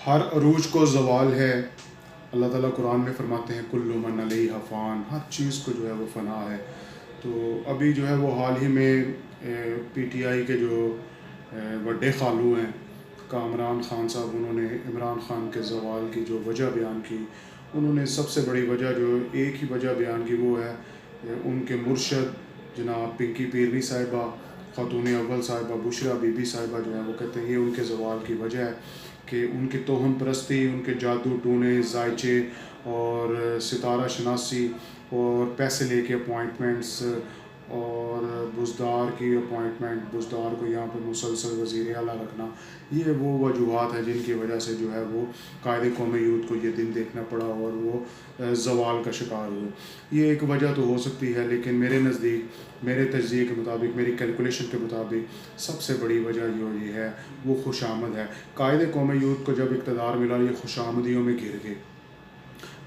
हर अरूज को ज़वाल है। अल्लाह ताला कुरान में फरमाते हैं कुल्लु मन अलैहा फ़ान, हर चीज़ को जो है वो फ़ना है। तो अभी जो है वो हाल ही में पीटीआई के जो बड़े खालू हैं कामरान ख़ान साहब, उन्होंने इमरान ख़ान के ज़वाल की जो वजह बयान की, उन्होंने सबसे बड़ी वजह जो एक ही वजह बयान की वो है उनके मुर्शद जनाब पिंकी पीरवी साहिबा, ख़ातून अव्वल साहिबा बुशरा बीबी साहिबा जो है वो कहते हैं ये उनके ज़वाल की वजह है कि उनकी तोहन परस्ती, उनके जादू टूने जायचे और सितारा शनासी और पैसे लेके अपॉइंटमेंट्स और बुज़दार की अपॉइंटमेंट, बुज़दार को यहाँ पे मुसलसल वज़ीर आला रखना, ये वो वजूहात हैं जिनकी वजह से जो है वो कायदे कौम यूथ को ये दिन देखना पड़ा और वो ज़वाल का शिकार हुए। ये एक वजह तो हो सकती है, लेकिन मेरे नज़दीक, मेरे तज्ज़िये के मुताबिक, मेरी कैलकुलेशन के मुताबिक सबसे बड़ी वजह जो ये है वो खुशामद है। कायदे कौम यूथ को जब इक़्तिदार मिला ये खुशामदियों में घिर गए।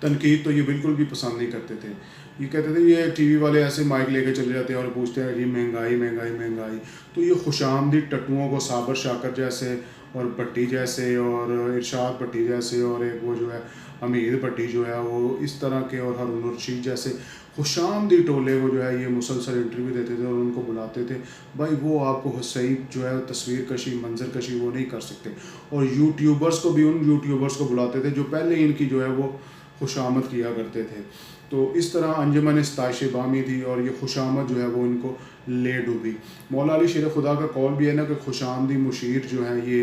तनकीद तो ये बिल्कुल भी पसंद नहीं करते थे। ये कहते थे ये टीवी वाले ऐसे माइक लेके चले जाते हैं और पूछते हैं जी महंगाई महंगाई महंगाई। तो ये खुशामदीद टट्टुओं को साबर शाकर जैसे और भट्टी जैसे और इरशाद भट्टी जैसे और एक वो जो है हमीद भट्टी जो है वो इस तरह के और हारून रशीद जैसे खुशामदी टोले को जो है ये मुसलसल इंटरव्यू देते थे और उनको बुलाते थे। भाई वो आपको सही जो है तस्वीर कशी, मंजर कशी वो नहीं कर सकते। और यूट्यूबर्स को भी उन यूट्यूबर्स को बुलाते थे जो पहले इनकी जो है वो खुशामद किया करते थे। तो इस तरह अंजुमन इस्ताइश बामी थी और ये खुशामद जो है वो इनको ले डूबी। मौला अली शेर खुदा का कौल भी है ना कि खुशामदी मुशीर जो है ये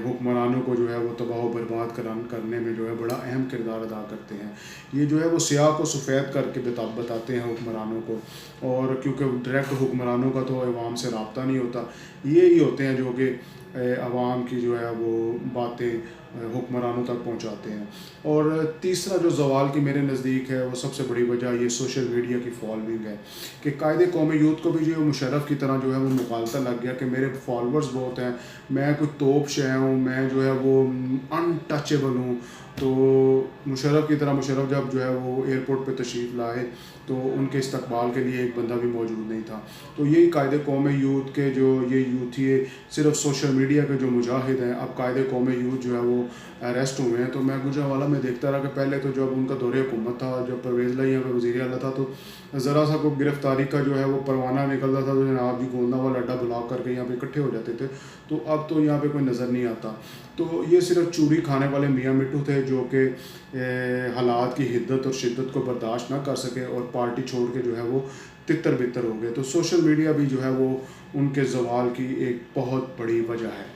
हुक्मरानों को जो है वो तबाह बर्बाद करने में जो है बड़ा अहम किरदार अदा करते हैं। ये जो है वो स्याह को सफ़ेद करके बताते हैं हुक्मरानों को, और क्योंकि डायरेक्ट हुक्मरानों का तो अवाम से रब्ता नहीं होता, ये ही होते हैं जो कि अवाम की जो है वो बातें हुक्मरानों तक पहुंचाते हैं। और तीसरा जो ज़वाल की मेरे नज़दीक है वो सबसे बड़ी वजह ये सोशल मीडिया की फॉलोइंग है कि कायदे कौम यूथ को भी जो मुशर्रफ की तरह जो है वो मुखालता लग गया कि मेरे फॉलोअर्स बहुत हैं, मैं कोई तोप शय हूँ, मैं जो है वो अनटचेबल हूँ। तो मुशर्रफ की तरह मुशर्रफ जब जो है वो एयरपोर्ट पे तशरीफ़ लाए तो उनके इस्तकबाल के लिए एक बंदा भी मौजूद नहीं था। तो यही कायदे कौम यूथ के जो ये यूथिए सिर्फ सोशल मीडिया के जो मुजाहिद हैं, अब कायदे कौम यूथ जो है वो अरेस्ट हुए हैं। तो मैं गुजरांवाला में देखता रहा कि पहले तो जब उनका दौरे हुकूमत था, जब परवेज़ लाई यहाँ पर वज़ीर आला था, तो ज़रा सा कोई गिरफ़्तारी का जो है वो परवाना निकलता था तो जनाब जी गोंदावाला अड्डा बुला करके यहाँ पे इकट्ठे हो जाते थे। तो अब तो यहाँ पे कोई नज़र नहीं आता। तो ये सिर्फ चूरी खाने वाले मियाँ मिट्टू थे जो कि हालात की हिद्दत और शिद्दत को बर्दाश्त ना कर सके और पार्टी छोड़ के जो है वो तितर बितर हो गए। तो सोशल मीडिया भी जो है वो उनके ज़वाल की एक बहुत बड़ी वजह है।